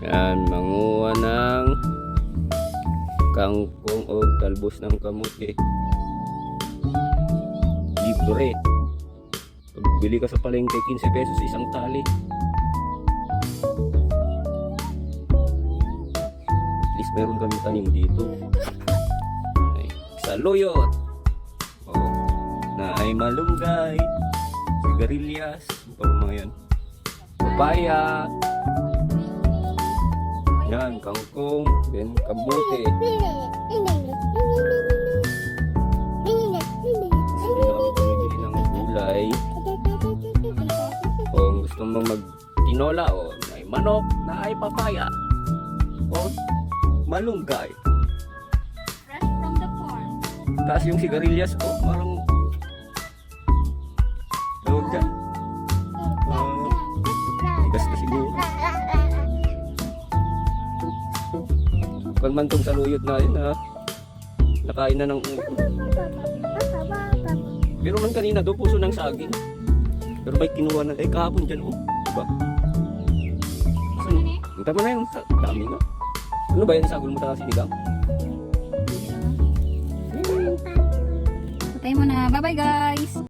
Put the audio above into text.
Yan, manguha ng kangkong o talbos ng kamuti. Libre. Pag bili ka sa palengke, 15 pesos isang tali. At least meron kami tanim dito. Ay, saluyot. Oh, na ay malunggay, sigarilyas, mga yan. Papaya. Yan, kangkong, then kamote. Hindi na kami bumibili ng gulay. Kung gusto mong mag-tinola o na ay manok, na ay papaya o malunggay. Fresh from the farm. Tapos yung sigarilyas ko, marang tawag dyan. Tigas na siguro. Kung man itong saluyot na yun, ha? Nakain na ng ulo. Pero man kanina do, puso ng saging. Pero may kinuha na, kahapon dyan, oh. Diba? Tama na yung dami nga. Ano ba yan, sagol mo talaga sinigang? Patay mo na. Bye-bye guys!